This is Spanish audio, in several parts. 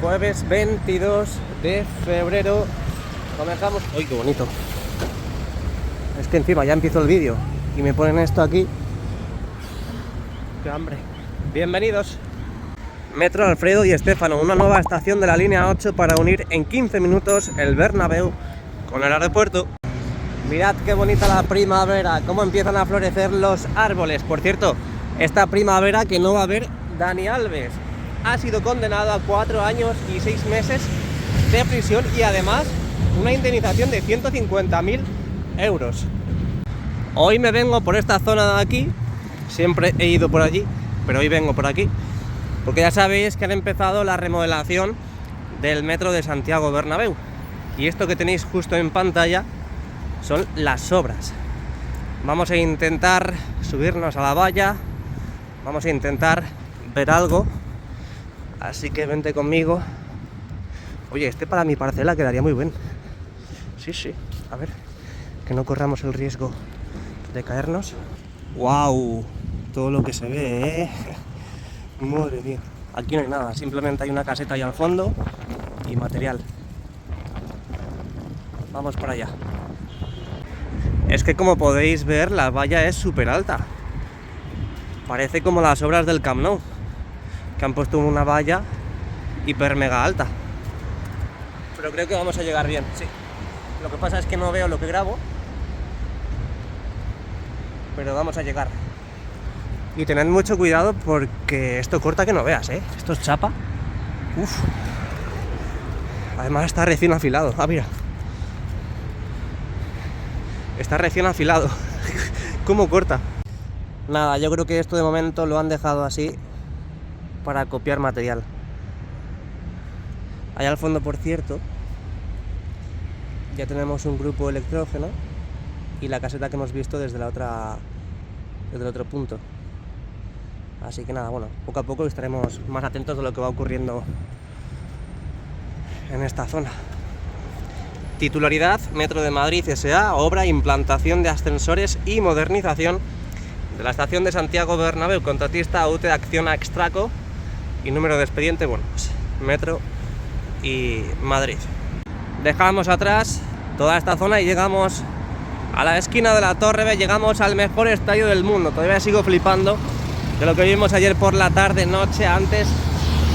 Jueves 22 de febrero. Comenzamos. ¡Uy, qué bonito! Es que encima ya empiezo el vídeo y me ponen esto aquí. ¡Qué hambre! Bienvenidos. Metro Alfredo Di Stéfano, una nueva estación de la línea 8 para unir en 15 minutos el Bernabéu con el aeropuerto. Mirad qué bonita la primavera, cómo empiezan a florecer los árboles. Por cierto, esta primavera que no va a haber Dani Alves. Ha sido condenado a 4 años y 6 meses de prisión y además una indemnización de 150.000 euros. Hoy me vengo por esta zona de aquí, siempre he ido por allí, pero hoy vengo por aquí, porque ya sabéis que han empezado la remodelación del metro de Santiago Bernabéu. Y esto que tenéis justo en pantalla son las obras. Vamos a intentar subirnos a la valla, vamos a intentar ver algo. Así que vente conmigo. Oye, este para mi parcela quedaría muy bien. Sí, a ver, que no corramos el riesgo de caernos. ¡Wow! Todo lo que se ve, ¿eh? Madre mía. Aquí no hay nada, simplemente hay una caseta ahí al fondo y material. Vamos para allá. Es que como podéis ver, la valla es súper alta. Parece como las obras del Camp Nou, que han puesto una valla hiper mega alta. Pero creo que vamos a llegar bien, sí. Lo que pasa es que no veo lo que grabo, pero vamos a llegar. Y tened mucho cuidado porque esto corta que no veas, ¿eh? Esto es chapa. Uf. Además está recién afilado. Ah, mira. Está recién afilado. ¿Cómo corta? Nada, yo creo que esto de momento lo han dejado así para copiar material. Allá al fondo, por cierto, ya tenemos un grupo electrógeno y la caseta que hemos visto desde el otro punto. Así que nada, bueno, poco a poco estaremos más atentos de lo que va ocurriendo en esta zona. Titularidad: Metro de Madrid S.A., obra, implantación de ascensores y modernización de la estación de Santiago Bernabéu. Contratista UTE Acciona Extraco. Y número de expediente, bueno, pues Metro y Madrid. Dejamos atrás toda esta zona y llegamos a la esquina de la Torre B. Llegamos al mejor estadio del mundo. Todavía sigo flipando de lo que vimos ayer por la tarde, noche, antes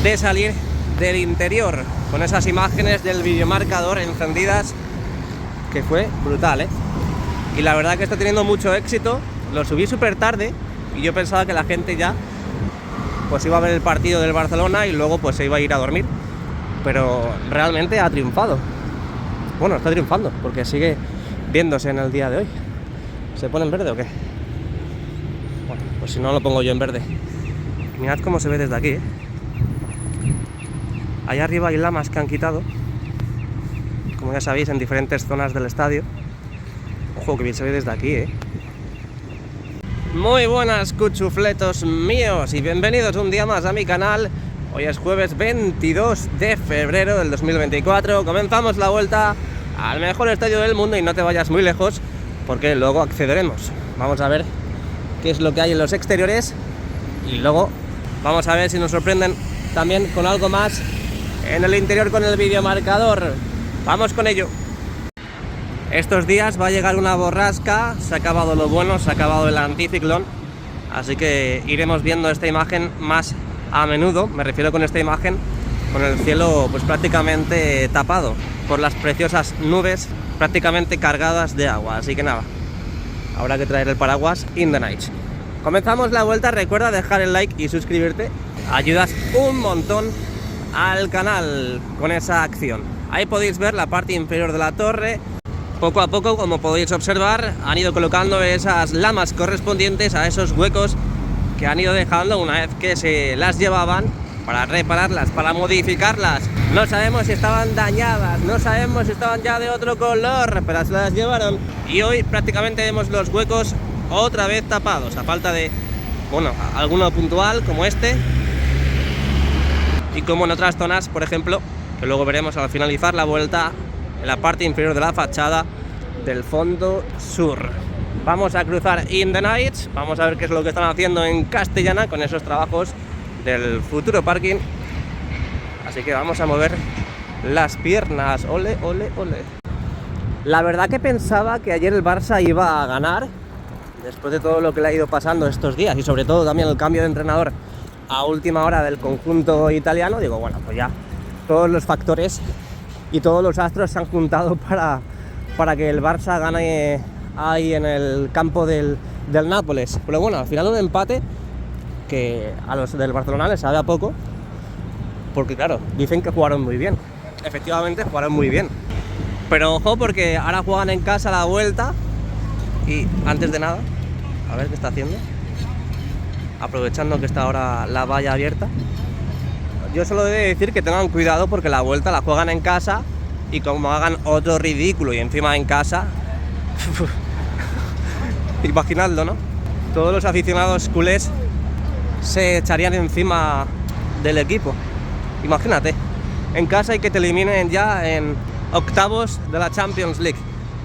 de salir del interior, con esas imágenes del videomarcador encendidas, que fue brutal, ¿eh? Y la verdad que está teniendo mucho éxito. Lo subí súper tarde y yo pensaba que la gente ya pues iba a ver el partido del Barcelona y luego pues se iba a ir a dormir, pero realmente ha triunfado. Bueno, está triunfando porque sigue viéndose en el día de hoy. ¿Se pone en verde o qué? Bueno, pues si no lo pongo yo en verde. Mirad cómo se ve desde aquí, ¿eh? Allá arriba hay lamas que han quitado, como ya sabéis, en diferentes zonas del estadio. Ojo, que bien se ve desde aquí, ¿eh? Muy buenas, cuchufletos míos, y bienvenidos un día más a mi canal. Hoy es jueves 22 de febrero del 2024. Comenzamos la vuelta al mejor estadio del mundo y no te vayas muy lejos porque luego accederemos. Vamos a ver qué es lo que hay en los exteriores y luego vamos a ver si nos sorprenden también con algo más en el interior con el videomarcador. Vamos con ello. Estos días va a llegar una borrasca, se ha acabado lo bueno, se ha acabado el anticiclón, así que iremos viendo esta imagen más a menudo. Me refiero con esta imagen con el cielo pues prácticamente tapado por las preciosas nubes prácticamente cargadas de agua, así que nada, habrá que traer el paraguas in the night. Comenzamos la vuelta, recuerda dejar el like y suscribirte, ayudas un montón al canal con esa acción. Ahí podéis ver la parte inferior de la torre. Poco a poco, como podéis observar, han ido colocando esas lamas correspondientes a esos huecos que han ido dejando una vez que se las llevaban para repararlas, para modificarlas. No sabemos si estaban dañadas, no sabemos si estaban ya de otro color, pero se las llevaron. Y hoy prácticamente vemos los huecos otra vez tapados, a falta de, bueno, alguno puntual como este. Y como en otras zonas, por ejemplo, que luego veremos al finalizar la vuelta, en la parte inferior de la fachada del fondo sur. Vamos a cruzar in the night, vamos a ver qué es lo que están haciendo en Castellana con esos trabajos del futuro parking. Así que vamos a mover las piernas. Ole, ole, ole. La verdad que pensaba que ayer el Barça iba a ganar, después de todo lo que le ha ido pasando estos días y sobre todo también el cambio de entrenador a última hora del conjunto italiano. Digo, bueno, pues ya todos los factores y todos los astros se han juntado para que el Barça gane ahí en el campo del Nápoles. Pero bueno, al final un empate que a los del Barcelona les sabe a poco, porque claro, dicen que jugaron muy bien. Efectivamente jugaron muy bien, pero ojo, porque ahora juegan en casa la vuelta. Y antes de nada, a ver qué está haciendo, aprovechando que está ahora la valla abierta. Yo solo he de decir que tengan cuidado, porque la vuelta la juegan en casa y como hagan otro ridículo y encima en casa, imaginadlo, ¿no? Todos los aficionados culés se echarían encima del equipo. Imagínate, en casa y que te eliminen ya en octavos de la Champions League.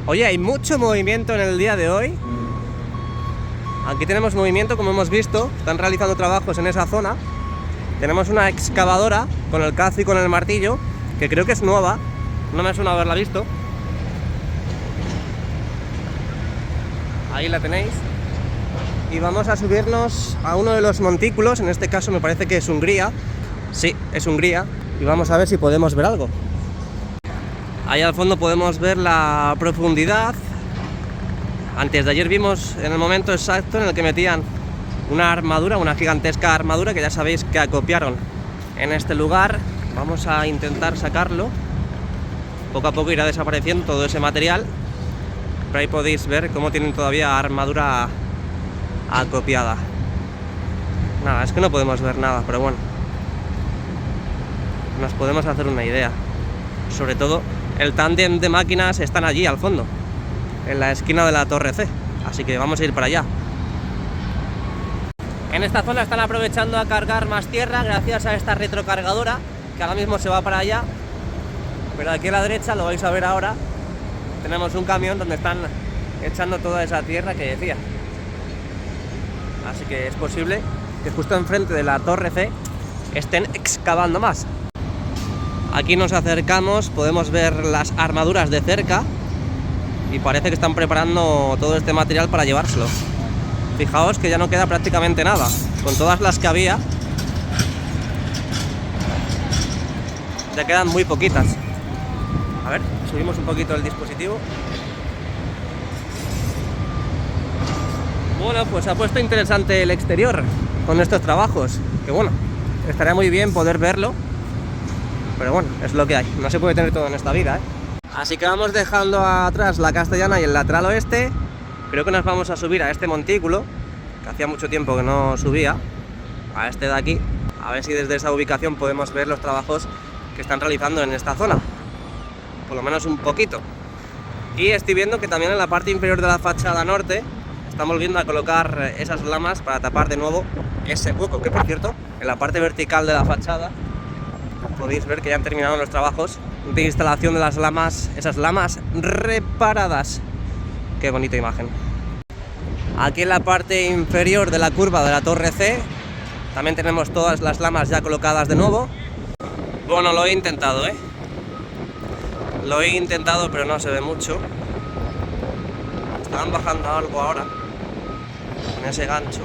Oye, hay mucho movimiento en el día de hoy. Aquí tenemos movimiento, como hemos visto, están realizando trabajos en esa zona. Tenemos una excavadora con el cazo y con el martillo, que creo que es nueva, no me suena haberla visto. Ahí la tenéis. Y vamos a subirnos a uno de los montículos, en este caso me parece que es Hungría. Sí, es Hungría. Y vamos a ver si podemos ver algo. Ahí al fondo podemos ver la profundidad. Antes de ayer vimos en el momento exacto en el que metían una armadura, una gigantesca armadura, que ya sabéis que acopiaron en este lugar. Vamos a intentar sacarlo. Poco a poco irá desapareciendo todo ese material, pero ahí podéis ver cómo tienen todavía armadura acopiada. Nada, es que no podemos ver nada, pero bueno, nos podemos hacer una idea. Sobre todo el tándem de máquinas están allí al fondo, en la esquina de la Torre C, así que vamos a ir para allá. En esta zona están aprovechando a cargar más tierra gracias a esta retrocargadora, que ahora mismo se va para allá. Pero aquí a la derecha, lo vais a ver ahora, tenemos un camión donde están echando toda esa tierra que decía. Así que es posible que justo enfrente de la Torre C estén excavando más. Aquí nos acercamos, podemos ver las armaduras de cerca y parece que están preparando todo este material para llevárselo. Fijaos que ya no queda prácticamente nada, con todas las que había ya quedan muy poquitas. A ver, subimos un poquito el dispositivo. Bueno, pues se ha puesto interesante el exterior con estos trabajos, que bueno, estaría muy bien poder verlo, pero bueno, es lo que hay, no se puede tener todo en esta vida, ¿eh? Así que vamos dejando atrás la Castellana y el lateral oeste. Creo que nos vamos a subir a este montículo, que hacía mucho tiempo que no subía, a este de aquí, a ver si desde esa ubicación podemos ver los trabajos que están realizando en esta zona, por lo menos un poquito. Y estoy viendo que también en la parte inferior de la fachada norte están volviendo a colocar esas lamas para tapar de nuevo ese hueco, que por cierto, en la parte vertical de la fachada podéis ver que ya han terminado los trabajos de instalación de las lamas, esas lamas reparadas. Qué bonita imagen. Aquí en la parte inferior de la curva de la Torre C también tenemos todas las lamas ya colocadas de nuevo. Bueno, lo he intentado, lo he intentado, pero no se ve mucho. Estaban bajando algo ahora en ese gancho.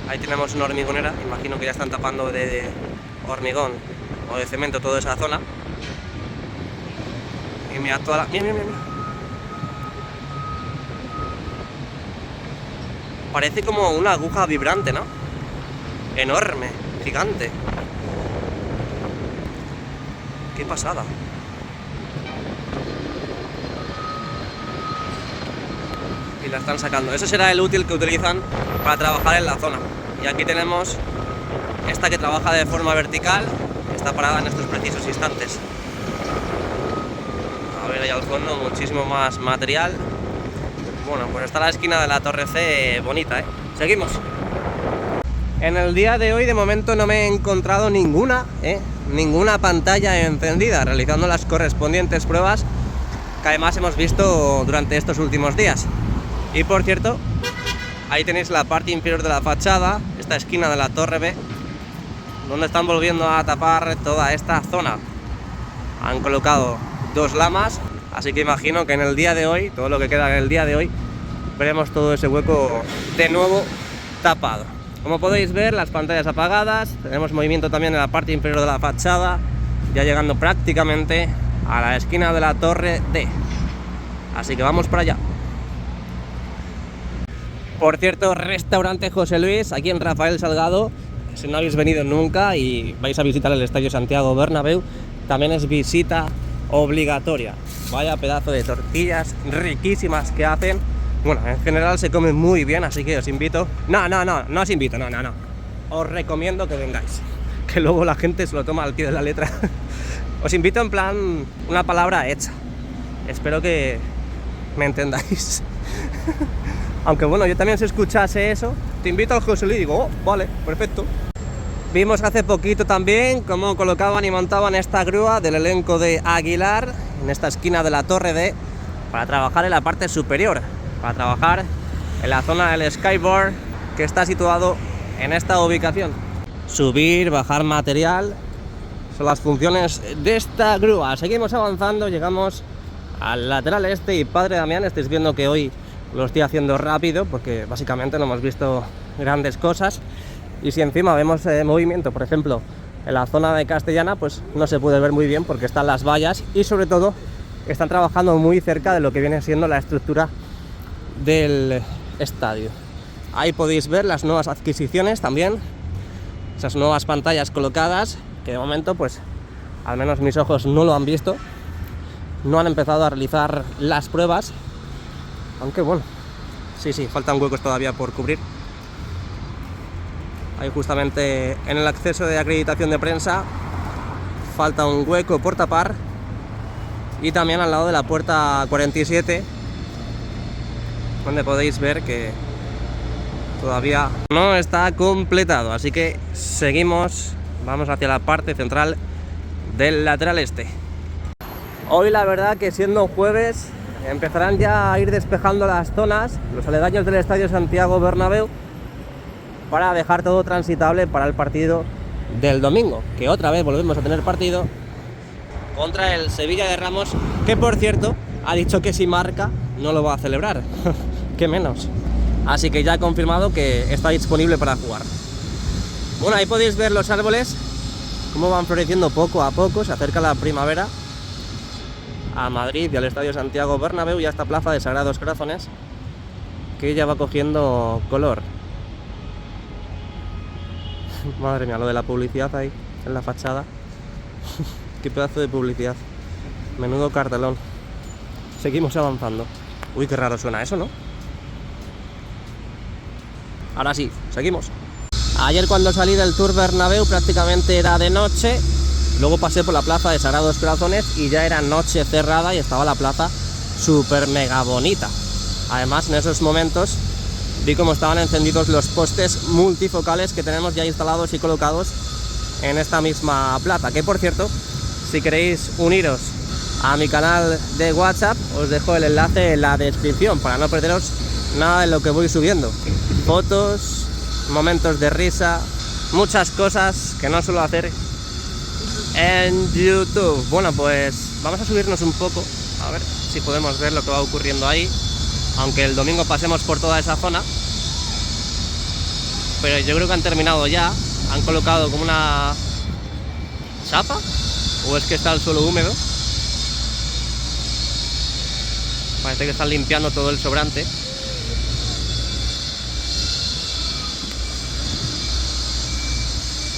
Ahí tenemos una hormigonera, imagino que ya están tapando de hormigón o de cemento toda esa zona. Y mira toda la... Mira, mira, mira. Parece como una aguja vibrante, ¿no? Enorme, gigante. Qué pasada. Y la están sacando. Ese será el útil que utilizan para trabajar en la zona. Y aquí tenemos esta que trabaja de forma vertical, que está parada en estos precisos instantes. A ver, ahí al fondo muchísimo más material. Bueno, pues está la esquina de la Torre C bonita, ¿eh? Seguimos. En el día de hoy de momento no me he encontrado ninguna pantalla encendida, realizando las correspondientes pruebas que además hemos visto durante estos últimos días. Y por cierto, ahí tenéis la parte inferior de la fachada, esta esquina de la Torre B, donde están volviendo a tapar toda esta zona. Han colocado 2 lamas, así que imagino que en el día de hoy, todo lo que queda en el día de hoy, veremos todo ese hueco de nuevo tapado. Como podéis ver, las pantallas apagadas, tenemos movimiento también en la parte inferior de la fachada, ya llegando prácticamente a la esquina de la torre D. Así que vamos para allá. Por cierto, restaurante José Luis, aquí en Rafael Salgado. Si no habéis venido nunca y vais a visitar el Estadio Santiago Bernabéu, también es visita obligatoria. Vaya pedazo de tortillas riquísimas que hacen. Bueno, en general se come muy bien, así que os invito... No os invito, no. Os recomiendo que vengáis, que luego la gente se lo toma al pie de la letra. Os invito en plan una palabra hecha. Espero que me entendáis. Aunque bueno, yo también si escuchase eso, te invito al José Luis y digo, oh, vale, perfecto. Vimos hace poquito también cómo colocaban y montaban esta grúa del elenco de Aguilar en esta esquina de la Torre D para trabajar en la parte superior, para trabajar en la zona del skyboard que está situado en esta ubicación. Subir, bajar material, son las funciones de esta grúa. Seguimos avanzando, llegamos al lateral este y Padre Damián, estáis viendo que hoy lo estoy haciendo rápido porque básicamente no hemos visto grandes cosas. Y si encima vemos movimiento, por ejemplo, en la zona de Castellana, pues no se puede ver muy bien porque están las vallas y sobre todo están trabajando muy cerca de lo que viene siendo la estructura del estadio. Ahí podéis ver las nuevas adquisiciones también, esas nuevas pantallas colocadas que de momento, pues al menos mis ojos no lo han visto, no han empezado a realizar las pruebas, aunque bueno, sí, faltan huecos todavía por cubrir. Ahí justamente en el acceso de acreditación de prensa falta un hueco por tapar y también al lado de la puerta 47, donde podéis ver que todavía no está completado, así que seguimos, vamos hacia la parte central del lateral este. Hoy la verdad que siendo jueves empezarán ya a ir despejando las zonas, los aledaños del Estadio Santiago Bernabéu, para dejar todo transitable para el partido del domingo, que otra vez volvemos a tener partido contra el Sevilla de Ramos, que por cierto ha dicho que si marca no lo va a celebrar, que menos. Así que ya ha confirmado que está disponible para jugar. Bueno, ahí podéis ver los árboles, cómo van floreciendo poco a poco, se acerca la primavera a Madrid y al Estadio Santiago Bernabéu y a esta plaza de Sagrados Corazones, que ya va cogiendo color. Madre mía, lo de la publicidad ahí, en la fachada. Qué pedazo de publicidad. Menudo cartelón. Seguimos avanzando. Uy, qué raro suena eso, ¿no? Ahora sí, seguimos. Ayer cuando salí del Tour Bernabéu prácticamente era de noche. Luego pasé por la plaza de Sagrados Corazones y ya era noche cerrada y estaba la plaza súper mega bonita. Además, en esos momentos vi cómo estaban encendidos los postes multifocales que tenemos ya instalados y colocados en esta misma plaza. Que por cierto, si queréis uniros a mi canal de WhatsApp, os dejo el enlace en la descripción para no perderos nada de lo que voy subiendo. Fotos, momentos de risa, muchas cosas que no suelo hacer en YouTube. Bueno, pues vamos a subirnos un poco, a ver si podemos ver lo que va ocurriendo ahí, aunque el domingo pasemos por toda esa zona. Pero yo creo que han terminado ya, han colocado como una chapa, o es que está el suelo húmedo. Parece que están limpiando todo el sobrante.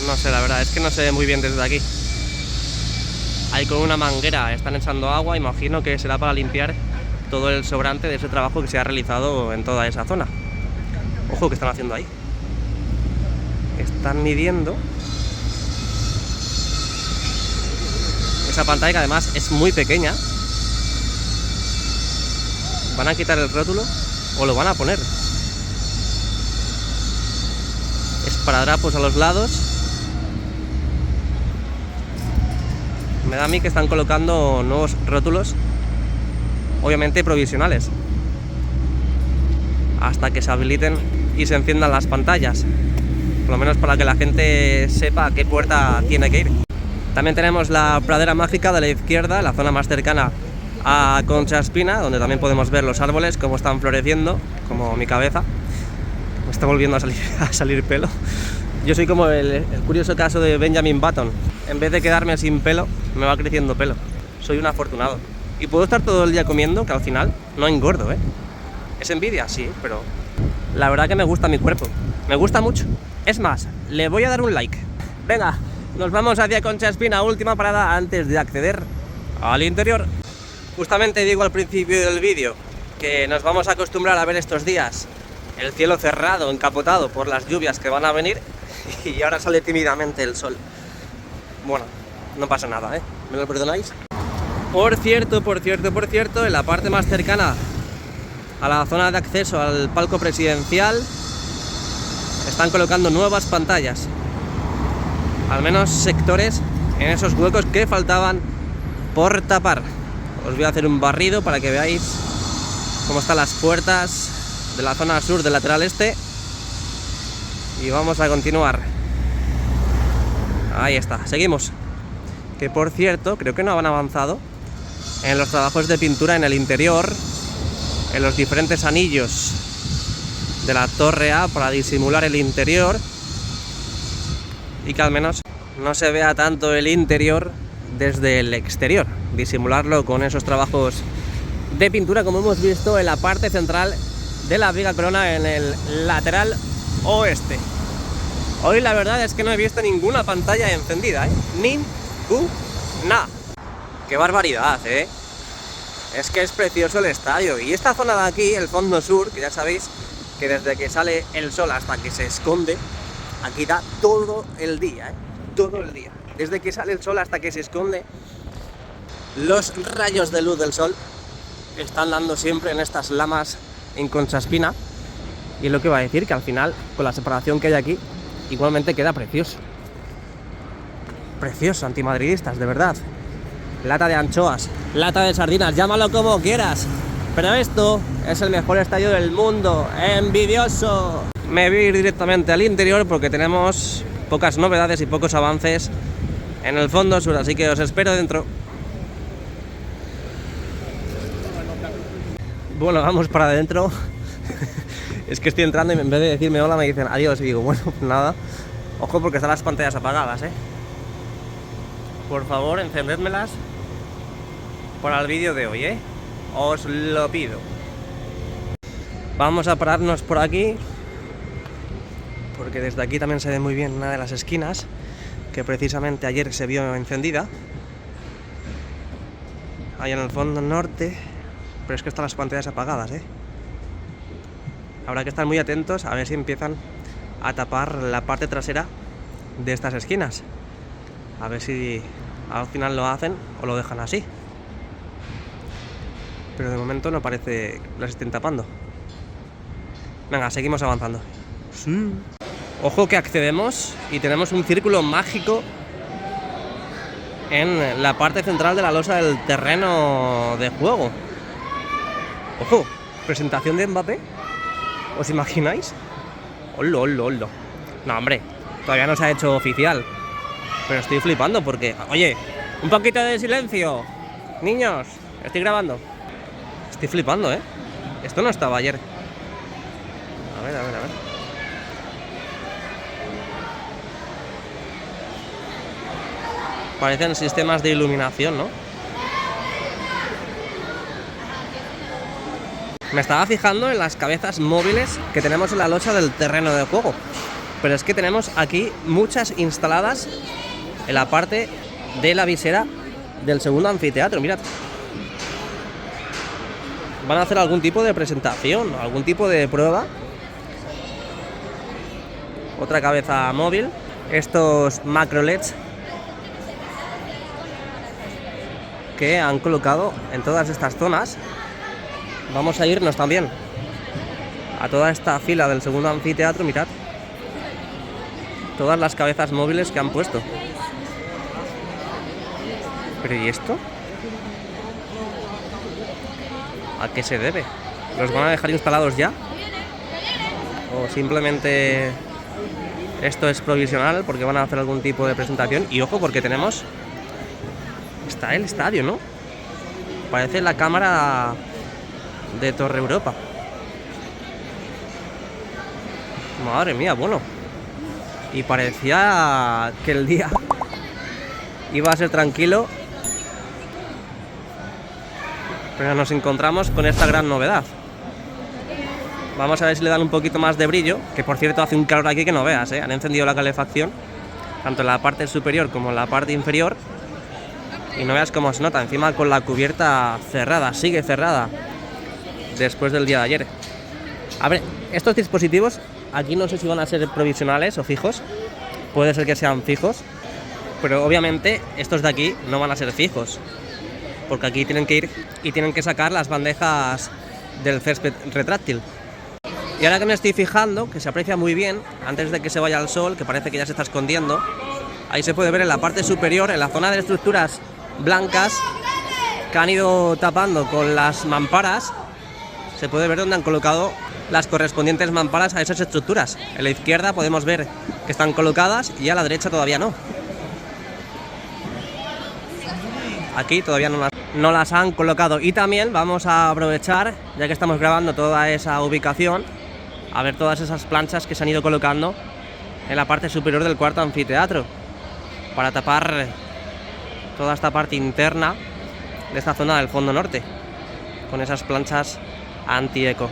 No sé, la verdad, es que no se ve muy bien desde aquí. Ahí con una manguera están echando agua, imagino que será para limpiar todo el sobrante de ese trabajo que se ha realizado en toda esa zona. Ojo, ¿qué están haciendo ahí? Están midiendo esa pantalla, que además es muy pequeña. ¿Van a quitar el rótulo o lo van a poner? Esparadrapos a los lados. Me da a mí que están colocando nuevos rótulos, obviamente provisionales, hasta que se habiliten y se enciendan las pantallas. por lo menos para que la gente sepa a qué puerta tiene que ir. También tenemos la pradera mágica de la izquierda, la zona más cercana a Concha Espina, donde también podemos ver los árboles cómo están floreciendo, como mi cabeza. Me está volviendo a salir pelo. Yo soy como el curioso caso de Benjamin Button. En vez de quedarme sin pelo, me va creciendo pelo. Soy un afortunado. Y puedo estar todo el día comiendo, que al final no engordo, ¿eh? ¿Es envidia? Sí, pero la verdad que me gusta mi cuerpo. Me gusta mucho. Es más, le voy a dar un like. Venga, nos vamos hacia Concha Espina, última parada antes de acceder al interior. Justamente digo al principio del vídeo que nos vamos a acostumbrar a ver estos días el cielo cerrado, encapotado por las lluvias que van a venir, y ahora sale tímidamente el sol. Bueno, no pasa nada, ¿eh? ¿Me lo perdonáis? Por cierto, en la parte más cercana a la zona de acceso al palco presidencial están colocando nuevas pantallas. Al menos sectores en esos huecos que faltaban por tapar. Os voy a hacer un barrido para que veáis cómo están las puertas de la zona sur del lateral este. Y vamos a continuar. Ahí está, seguimos. Que por cierto, creo que no han avanzado en los trabajos de pintura en el interior, en los diferentes anillos de la torre A para disimular el interior, y que al menos no se vea tanto el interior desde el exterior, disimularlo con esos trabajos de pintura como hemos visto en la parte central de la viga corona en el lateral oeste. Hoy la verdad es que no he visto ninguna pantalla encendida, ¿eh? Ninguna. ¡Qué barbaridad, eh! Es que es precioso el estadio. Y esta zona de aquí, el fondo sur, que ya sabéis que desde que sale el sol hasta que se esconde, aquí da todo el día, ¿eh? Todo el día. Desde que sale el sol hasta que se esconde, los rayos de luz del sol están dando siempre en estas lamas en Concha Espina. Y es lo que va a decir, que al final, con la separación que hay aquí, igualmente queda precioso. Precioso, antimadridistas, de verdad. Lata de anchoas, lata de sardinas, llámalo como quieras. Pero esto es el mejor estadio del mundo. ¡Envidioso! Me voy a ir directamente al interior porque tenemos pocas novedades y pocos avances en el fondo sur, así que os espero dentro. Bueno, vamos para adentro. Es que estoy entrando y en vez de decirme hola me dicen adiós, y digo, bueno, nada. Ojo porque están las pantallas apagadas, ¿eh? Por favor, encendedmelas para el vídeo de hoy, ¿eh? Os lo pido. Vamos a pararnos por aquí, porque desde aquí también se ve muy bien una de las esquinas, que precisamente ayer se vio encendida. Ahí en el fondo norte, pero es que están las pantallas apagadas, ¿eh? Habrá que estar muy atentos a ver si empiezan a tapar la parte trasera de estas esquinas. A ver si al final lo hacen o lo dejan así. Pero de momento no parece que las estén tapando. Venga, seguimos avanzando. Sí. Ojo que accedemos y tenemos un círculo mágico en la parte central de la losa del terreno de juego. Ojo, presentación de Mbappé. ¿Os imagináis? ¡Holo, holo, holo! No, hombre, todavía no se ha hecho oficial. Pero estoy flipando porque... Oye, un poquito de silencio. Niños, estoy grabando. Estoy flipando, ¿eh? Esto no estaba ayer. A ver. Parecen sistemas de iluminación, ¿no? Me estaba fijando en las cabezas móviles que tenemos en la losa del terreno de juego. Pero es que tenemos aquí muchas instaladas en la parte de la visera del segundo anfiteatro. Mirad. Van a hacer algún tipo de presentación, algún tipo de prueba. Otra cabeza móvil. Estos macro LEDs que han colocado en todas estas zonas. Vamos a irnos también a toda esta fila del segundo anfiteatro. Mirad todas las cabezas móviles que han puesto. ¿Pero y esto? ¿A qué se debe? ¿Los van a dejar instalados ya? ¿O simplemente Esto es provisional porque van a hacer algún tipo de presentación. Y ojo, porque tenemos... Está el estadio, ¿no? Parece la cámara de Torre Europa. Madre mía, bueno. Y parecía que el día iba a ser tranquilo, pero nos encontramos con esta gran novedad. Vamos a ver si le dan un poquito más de brillo, que por cierto hace un calor aquí que no veas, ¿eh? Han encendido la calefacción, tanto en la parte superior como en la parte inferior, y no veas cómo se nota, encima con la cubierta cerrada, sigue cerrada, después del día de ayer. A ver, estos dispositivos, aquí no sé si van a ser provisionales o fijos, puede ser que sean fijos, pero obviamente estos de aquí no van a ser fijos, porque aquí tienen que ir y tienen que sacar las bandejas del césped retráctil. Y ahora que me estoy fijando, que se aprecia muy bien, antes de que se vaya el sol, que parece que ya se está escondiendo, ahí se puede ver en la parte superior, en la zona de estructuras blancas, que han ido tapando con las mamparas, se puede ver dónde han colocado las correspondientes mamparas a esas estructuras. En la izquierda podemos ver que están colocadas y a la derecha todavía no. Aquí todavía no las han colocado. Y también vamos a aprovechar, ya que estamos grabando toda esa ubicación, a ver todas esas planchas que se han ido colocando en la parte superior del cuarto anfiteatro, para tapar toda esta parte interna de esta zona del fondo norte, con esas planchas anti-eco.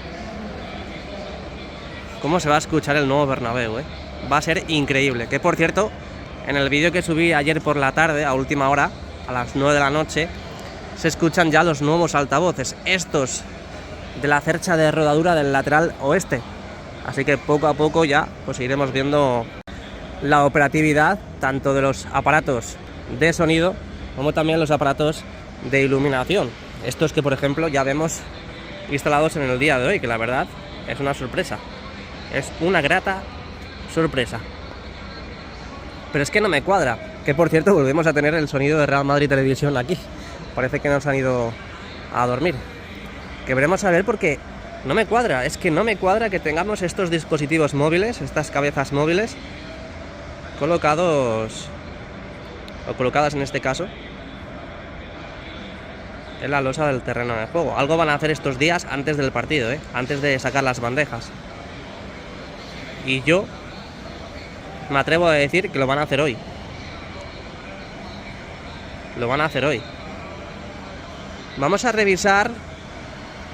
¿Cómo se va a escuchar el nuevo Bernabéu, eh? Va a ser increíble. Que por cierto, en el vídeo que subí ayer por la tarde, a última hora, a las 9 de la noche, se escuchan ya los nuevos altavoces, estos de la cercha de rodadura del lateral oeste. Así que poco a poco ya pues iremos viendo la operatividad tanto de los aparatos de sonido como también los aparatos de iluminación. Estos que por ejemplo ya vemos instalados en el día de hoy, que la verdad es una sorpresa. Es una grata sorpresa. Pero es que no me cuadra. Que por cierto volvemos a tener el sonido de Real Madrid Televisión aquí. Parece que nos han ido a dormir. Que veremos a ver porque no me cuadra. Es que no me cuadra que tengamos estos dispositivos móviles, estas cabezas móviles, colocados, o colocadas en este caso, en la losa del terreno de juego. Algo van a hacer estos días antes del partido, antes de sacar las bandejas. Y yo me atrevo a decir que lo van a hacer hoy. Lo van a hacer hoy. Vamos a revisar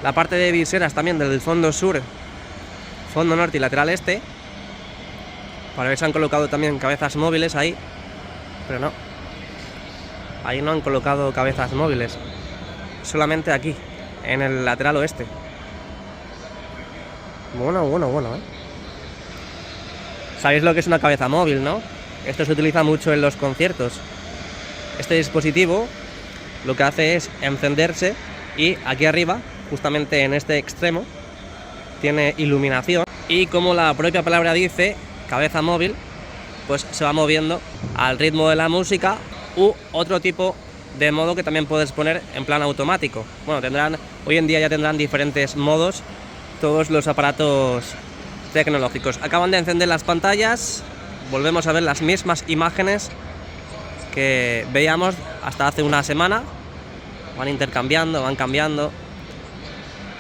la parte de viseras también del fondo sur, fondo norte y lateral este, para ver si han colocado también cabezas móviles ahí. Pero no, ahí no han colocado cabezas móviles, solamente aquí, en el lateral oeste. Bueno, ¿Sabéis lo que es una cabeza móvil, no? Esto se utiliza mucho en los conciertos. Este dispositivo lo que hace es encenderse y aquí arriba, justamente en este extremo, tiene iluminación y, como la propia palabra dice, cabeza móvil, pues se va moviendo al ritmo de la música u otro tipo de modo que también puedes poner en plan automático. Bueno, hoy en día ya tendrán diferentes modos todos los aparatos tecnológicos. Acaban de encender las pantallas, volvemos a ver las mismas imágenes que veíamos hasta hace una semana. Van intercambiando, van cambiando,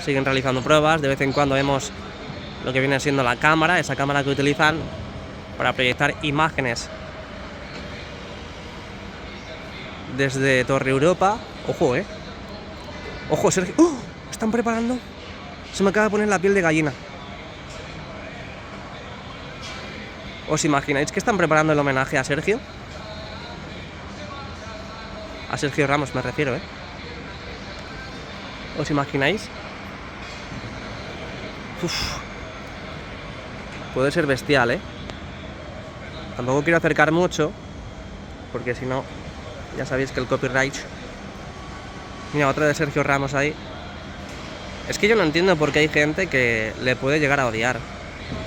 siguen realizando pruebas. De vez en cuando vemos lo que viene siendo la cámara, esa cámara que utilizan para proyectar imágenes desde Torre Europa. Ojo, ojo, Sergio. ¡Oh! Están preparando. Se me acaba de poner la piel de gallina. ¿Os imagináis que están preparando el homenaje a Sergio? A Sergio Ramos me refiero, ¿Os imagináis? Uf. Puede ser bestial, Tampoco quiero acercar mucho, porque si no, ya sabéis que el copyright. Mira, otra de Sergio Ramos ahí. Es que yo no entiendo por qué hay gente que le puede llegar a odiar.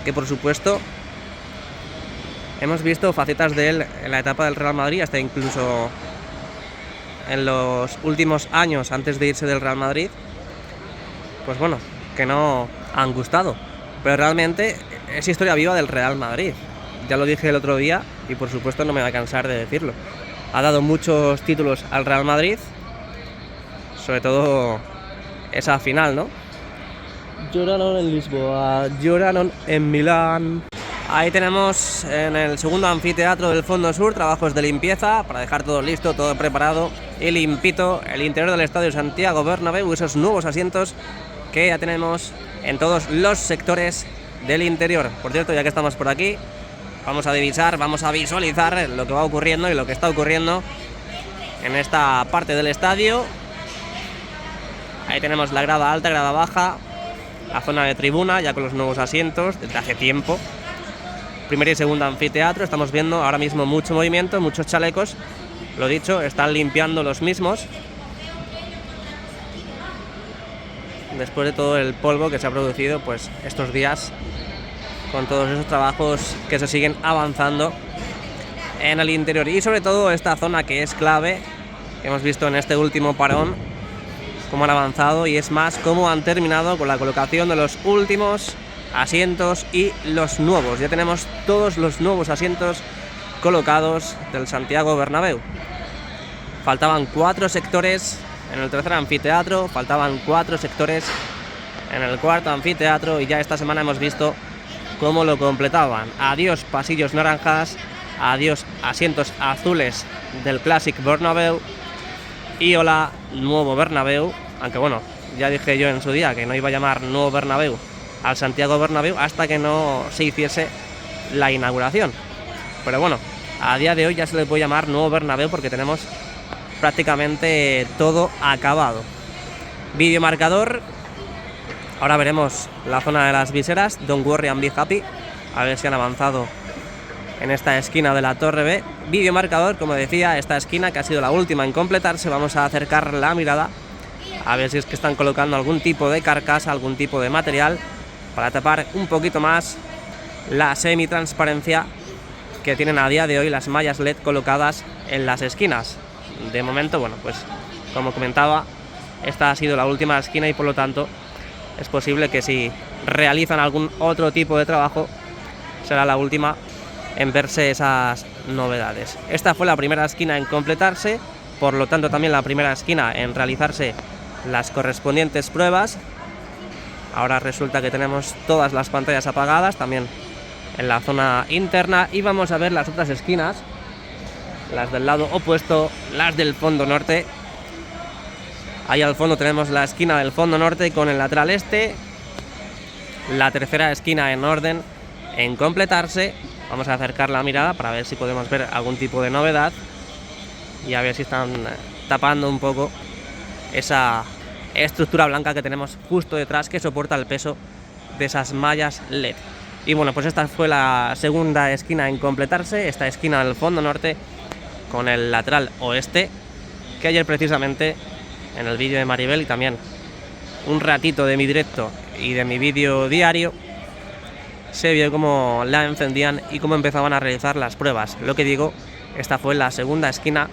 Que por supuesto hemos visto facetas de él en la etapa del Real Madrid, hasta incluso en los últimos años antes de irse del Real Madrid, pues bueno, que no han gustado. Pero realmente es historia viva del Real Madrid. ya lo dije el otro día y por supuesto no me voy a cansar de decirlo. Ha dado muchos títulos al Real Madrid, sobre todo esa final, ¿no? Lloraron en Lisboa, lloraron en Milán. Ahí tenemos en el segundo anfiteatro del Fondo Sur trabajos de limpieza para dejar todo listo, todo preparado y limpito. El interior del Estadio Santiago Bernabéu, esos nuevos asientos que ya tenemos en todos los sectores del interior. Por cierto, ya que estamos por aquí, vamos a divisar, vamos a visualizar lo que va ocurriendo y lo que está ocurriendo en esta parte del estadio. Ahí tenemos la grada alta, grada baja, la zona de tribuna ya con los nuevos asientos desde hace tiempo. Primer y segundo anfiteatro, estamos viendo ahora mismo mucho movimiento, muchos chalecos. Lo dicho, están limpiando los mismos después de todo el polvo que se ha producido pues estos días con todos esos trabajos que se siguen avanzando en el interior. Y sobre todo esta zona que es clave, que hemos visto en este último parón cómo han avanzado, y es más cómo han terminado con la colocación de los últimos asientos y los nuevos. Ya tenemos todos los nuevos asientos colocados del Santiago Bernabéu. Faltaban 4 sectores en el tercer anfiteatro, faltaban 4 sectores en el cuarto anfiteatro, y ya esta semana hemos visto cómo lo completaban. Adiós pasillos naranjas, adiós asientos azules del Clásic Bernabéu y hola nuevo Bernabéu, aunque bueno, ya dije yo en su día que no iba a llamar nuevo Bernabéu al Santiago Bernabéu hasta que no se hiciese la inauguración. Pero bueno, a día de hoy ya se le puede llamar nuevo Bernabéu porque tenemos prácticamente todo acabado. Videomarcador. Ahora veremos la zona de las viseras. Don't worry and be happy. A ver si han avanzado en esta esquina de la Torre B. Videomarcador, como decía, esta esquina que ha sido la última en completarse. Vamos a acercar la mirada a ver si es que están colocando algún tipo de carcasa, algún tipo de material para tapar un poquito más la semitransparencia que tienen a día de hoy las mallas LED colocadas en las esquinas. De momento, bueno, pues como comentaba, esta ha sido la última esquina y por lo tanto es posible que si realizan algún otro tipo de trabajo será la última en verse esas novedades. Esta fue la primera esquina en completarse, por lo tanto también la primera esquina en realizarse las correspondientes pruebas. Ahora resulta que tenemos todas las pantallas apagadas, también en la zona interna, y vamos a ver las otras esquinas, las del lado opuesto, las del fondo norte. Ahí al fondo tenemos la esquina del fondo norte con el lateral este, la tercera esquina en orden en completarse. Vamos a acercar la mirada para ver si podemos ver algún tipo de novedad y a ver si están tapando un poco esa estructura blanca que tenemos justo detrás que soporta el peso de esas mallas LED. Y bueno, pues esta fue la segunda esquina en completarse, esta esquina del fondo norte con el lateral oeste, que ayer precisamente en el vídeo de Maribel y también un ratito de mi directo y de mi vídeo diario se vio cómo la encendían y cómo empezaban a realizar las pruebas. Lo que digo, esta fue la segunda esquina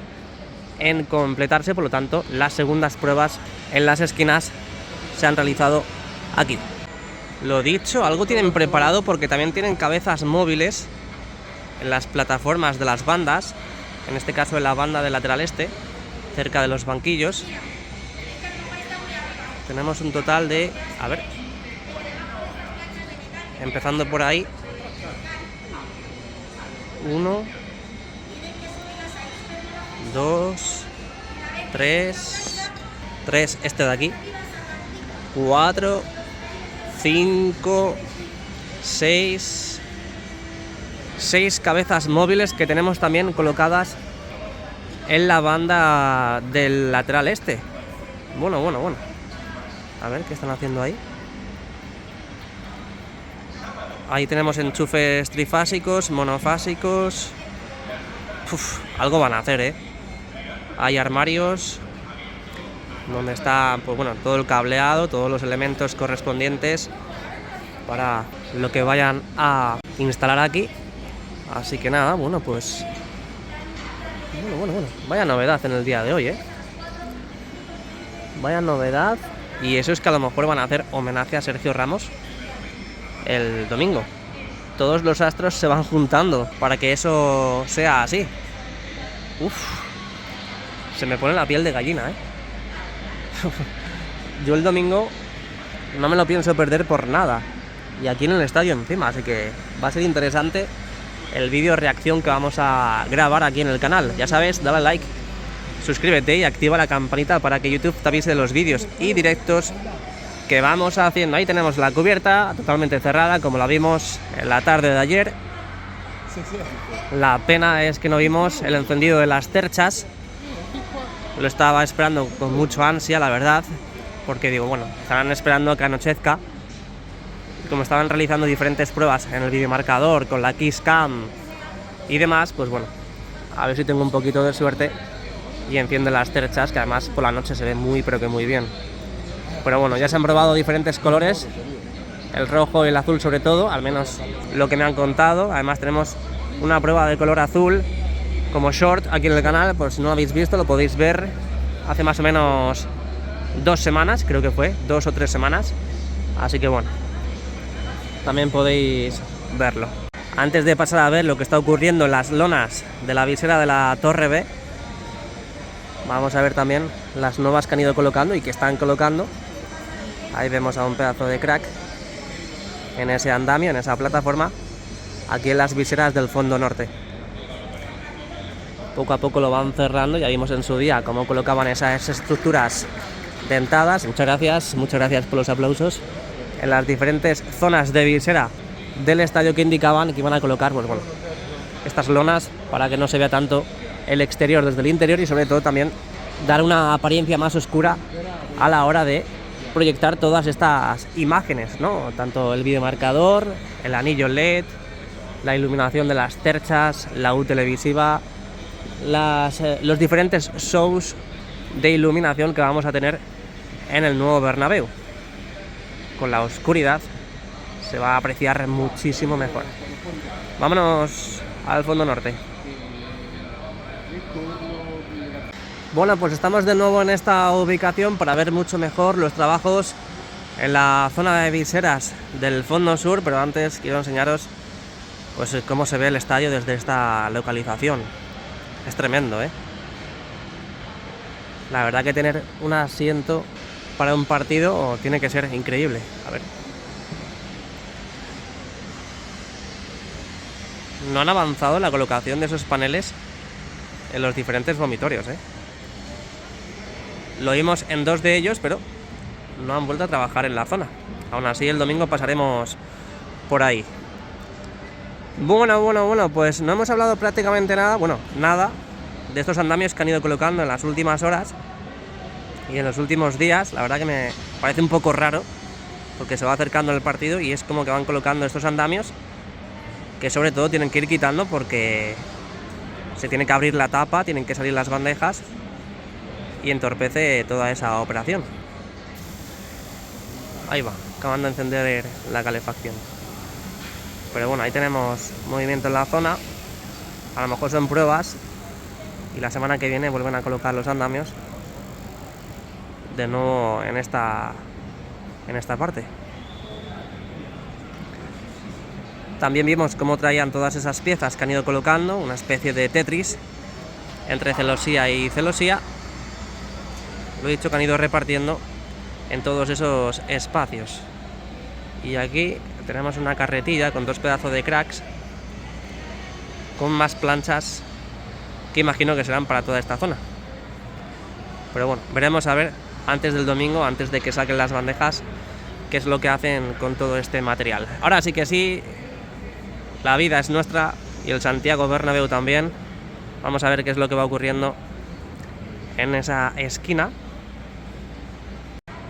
en completarse, por lo tanto las segundas pruebas en las esquinas se han realizado aquí. Lo dicho, algo tienen preparado porque también tienen cabezas móviles en las plataformas de las bandas, en este caso en la banda del lateral este, cerca de los banquillos. Tenemos un total de, a ver, empezando por ahí, 1, 2, 3, este de aquí, 4, 5, 6 cabezas móviles que tenemos también colocadas en la banda del lateral este. Bueno. A ver qué están haciendo ahí. Ahí tenemos enchufes trifásicos, monofásicos. Algo van a hacer, ¿eh? Hay armarios donde está, pues bueno, todo el cableado, todos los elementos correspondientes para lo que vayan a instalar aquí. Así que nada, bueno, pues bueno, vaya novedad en el día de hoy, ¿eh? Vaya novedad. Y eso es que a lo mejor van a hacer homenaje a Sergio Ramos el domingo. todos los astros se van juntando para que eso sea así. Uf, se me pone la piel de gallina, ¿eh? Yo el domingo no me lo pienso perder por nada. Y aquí en el estadio encima, así que va a ser interesante el vídeo reacción que vamos a grabar aquí en el canal. Ya sabes, dale like, suscríbete y activa la campanita para que YouTube te avise de los vídeos y directos que vamos haciendo. Ahí tenemos la cubierta totalmente cerrada, como la vimos en la tarde de ayer. La pena es que no vimos el encendido de las terchas. Lo estaba esperando con mucha ansia, la verdad, porque digo, bueno, estarán esperando a que anochezca. Como estaban realizando diferentes pruebas en el videomarcador con la Kiss Cam y demás, pues bueno, a ver si tengo un poquito de suerte y enciende las terchas, que además por la noche se ve muy pero que muy bien. Pero bueno, ya se han probado diferentes colores, el rojo y el azul sobre todo, al menos lo que me han contado. Además tenemos una prueba de color azul como short aquí en el canal, por si no lo habéis visto, lo podéis ver hace más o menos 2 semanas, creo que fue, 2 o 3 semanas, así que bueno, también podéis verlo. Antes de pasar a ver lo que está ocurriendo en las lonas de la visera de la Torre B, vamos a ver también las nuevas que han ido colocando y que están colocando. Ahí vemos a un pedazo de crack en ese andamio, en esa plataforma, aquí en las viseras del fondo norte. Poco a poco lo van cerrando, ya vimos en su día cómo colocaban esas estructuras dentadas. Muchas gracias por los aplausos. En las diferentes zonas de visera del estadio que indicaban que iban a colocar, pues bueno, estas lonas para que no se vea tanto el exterior desde el interior y sobre todo también dar una apariencia más oscura a la hora de proyectar todas estas imágenes, ¿no? Tanto el videomarcador, el anillo LED, la iluminación de las terchas, la U televisiva, los diferentes shows de iluminación que vamos a tener en el nuevo Bernabéu. Con la oscuridad se va a apreciar muchísimo mejor. Vámonos al fondo norte. Bueno, pues estamos de nuevo en esta ubicación para ver mucho mejor los trabajos en la zona de viseras del fondo sur, pero antes quiero enseñaros pues cómo se ve el estadio desde esta localización. Es tremendo, ¿eh? La verdad que tener un asiento para un partido tiene que ser increíble. A ver. No han avanzado en la colocación de esos paneles en los diferentes vomitorios, ¿eh? Lo vimos en 2 de ellos, pero no han vuelto a trabajar en la zona. Aún así, el domingo pasaremos por ahí. Bueno, pues no hemos hablado prácticamente nada de estos andamios que han ido colocando en las últimas horas y en los últimos días. La verdad que me parece un poco raro, porque se va acercando el partido y es como que van colocando estos andamios que sobre todo tienen que ir quitando porque se tiene que abrir la tapa, tienen que salir las bandejas y entorpece toda esa operación. Ahí va, acaban de encender la calefacción. Pero bueno, ahí tenemos movimiento en la zona. A lo mejor son pruebas y la semana que viene vuelven a colocar los andamios de nuevo en esta parte. También vimos cómo traían todas esas piezas que han ido colocando, una especie de Tetris entre celosía y celosía. Lo he dicho, que han ido repartiendo en todos esos espacios. Y aquí tenemos una carretilla con 2 pedazos de cracks con más planchas que imagino que serán para toda esta zona. Pero bueno, veremos a ver antes del domingo, antes de que saquen las bandejas, qué es lo que hacen con todo este material. Ahora sí que sí, la vida es nuestra y el Santiago Bernabéu también. Vamos a ver qué es lo que va ocurriendo en esa esquina,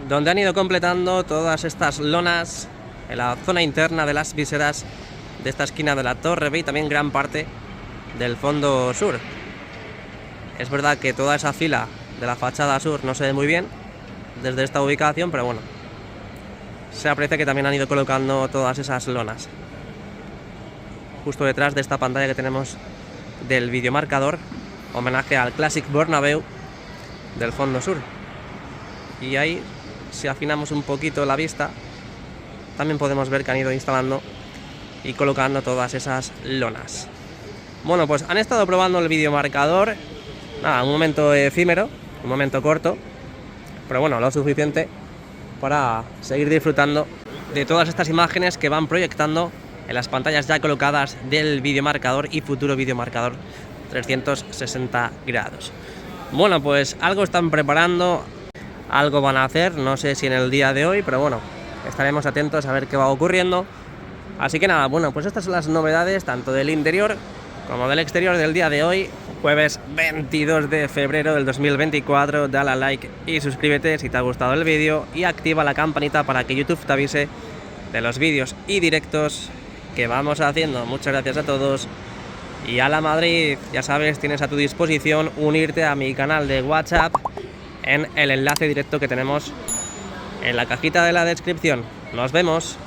donde han ido completando todas estas lonas en la zona interna de las viseras de esta esquina de la Torre B y también gran parte del fondo sur. Es verdad que toda esa fila de la fachada sur no se ve muy bien desde esta ubicación, pero bueno, se aprecia que también han ido colocando todas esas lonas justo detrás de esta pantalla que tenemos del videomarcador, homenaje al Classic Bernabéu del fondo sur. Y ahí, si afinamos un poquito la vista, también podemos ver que han ido instalando y colocando todas esas lonas. Bueno, pues han estado probando el videomarcador, nada, un momento efímero, un momento corto, pero bueno, lo suficiente para seguir disfrutando de todas estas imágenes que van proyectando en las pantallas ya colocadas del videomarcador y futuro videomarcador 360 grados. Bueno, pues algo están preparando, algo van a hacer, no sé si en el día de hoy, pero bueno, estaremos atentos a ver qué va ocurriendo. Así que nada, bueno, pues estas son las novedades tanto del interior como del exterior del día de hoy, jueves 22 de febrero del 2024. Dale a like y suscríbete si te ha gustado el vídeo y activa la campanita para que YouTube te avise de los vídeos y directos que vamos haciendo. Muchas gracias a todos y a la Madrid. Ya sabes, tienes a tu disposición unirte a mi canal de WhatsApp en el enlace directo que tenemos en la cajita de la descripción. Nos vemos.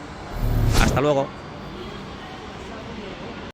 Hasta luego.